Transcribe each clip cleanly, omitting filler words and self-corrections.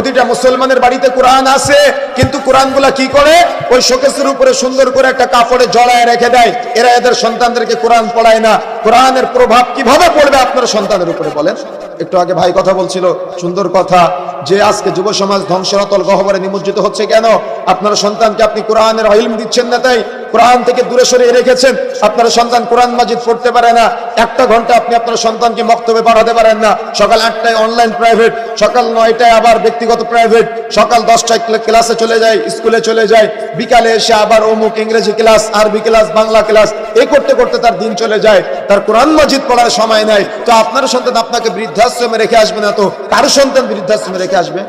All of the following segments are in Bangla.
প্রতিটা মুসলমানের বাড়িতে কোরআন আছে, কিন্তু কোরআনগুলা কি করে ওই শোকেসের উপরে সুন্দর করে একটা কাপড়ে জড়ায় রেখে দেয়। এরা এদের সন্তানদেরকে কোরআন পড়ায় না। কোরআনের প্রভাব কিভাবে পড়বে আপনার সন্তানের উপরে বলেন? একটু আগে ভাই কথা বলছিল, সুন্দর কথা, যে আজকে যুব সমাজ ধ্বংসের অতল গহ্বরে নিমজ্জিত হচ্ছে কেন? আপনার সন্তানকে আপনি কোরআনের ইলম দিচ্ছেন না, তাই কোরআন থেকে দূরে সরিয়ে রেখেছেন। আপনার সন্তান কোরআন মাজিদ পড়তে পারে না। একটা ঘন্টা আপনি আপনার সন্তানকে মক্তবে পাঠাতে পারেন না। সকাল 8টায় অনলাইন প্রাইভেট, সকাল 9টায় আবার ব্যক্তিগত প্রাইভেট, সকাল 10টায় ক্লাসে চলে যায়, স্কুলে চলে যায়, বিকালে এসে আবার অমুক ইংরেজি ক্লাস, আরবি ক্লাস, বাংলা ক্লাস, এই করতে করতে তার দিন চলে যায়। তার কোরআন মাজিদ পড়ার সময় নাই। তো আপনার সন্তান আপনাকে বৃদ্ধাশ্রমে রেখে আসবে না, তো কার সন্তান বৃদ্ধাশ্রমে রেখে আসবে?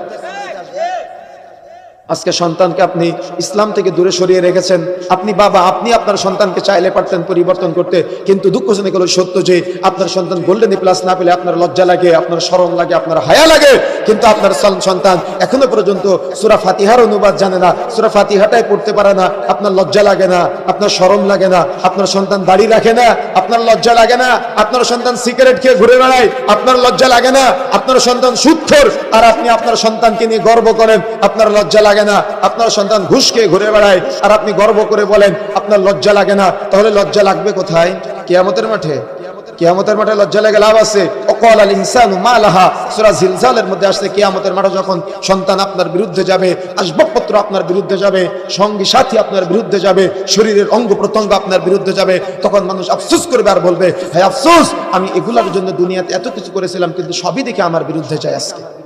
আজকে সন্তানকে আপনি ইসলাম থেকে দূরে সরিয়ে রেখেছেন। আপনি বাবা, আপনি আপনার সন্তানকে চাইলে পারতেন পরিবর্তন করতে, কিন্তু দুঃখজনক হলো সত্য যে আপনার সন্তান গোল্ডেন প্লাস না পেলে আপনার লজ্জা লাগে, আপনার শরম লাগে, আপনার হায়া লাগে। কিন্তু আপনার সন্তান এখনো পর্যন্ত সূরা ফাতিহার অনুবাদ জানে না, সূরা ফাতিহাটাই পড়তে পারে না। আপনার লজ্জা লাগে না? আপনার শরম লাগে না? আপনার সন্তান দাড়ি রাখে না, আপনার লজ্জা লাগে না? আপনার সন্তান সিগারেট খেয়ে ঘুরে বেড়ায়, আপনার লজ্জা লাগে না? আপনার সন্তান সুদখোর, আর আপনি আপনার সন্তানকে নিয়ে গর্ব করেন, আপনার লজ্জা লাগে না? আপনার সন্তান ঘুষ খেয়ে ঘুরে বেড়ায় আর আপনি গর্ব করে বলেন আপনার লজ্জা লাগে না? তাহলে লজ্জা লাগবে কোথায়? কিয়ামতের মাঠে। কিয়ামতের মাঠে লজ্জা লেগে লাভ আছে? ওয়াকাল আল ইনসানু মা লাহা, সূরা জিলজালের মধ্যে আসছে কিয়ামতের মাঠে যখন সন্তান আপনার বিরুদ্ধে যাবে, আসবাবপত্র আপনার বিরুদ্ধে যাবে, সঙ্গী সাথী আপনার বিরুদ্ধে যাবে, শরীরের অঙ্গ প্রত্যঙ্গ আপনার বিরুদ্ধে যাবে, তখন মানুষ আফসোস করবে আর বলবে, হে আফসোস, আমি এগুলোর জন্য দুনিয়াতে এত কিছু করেছিলাম, কিন্তু সবই দেখে আমার বিরুদ্ধে যায় আজকে।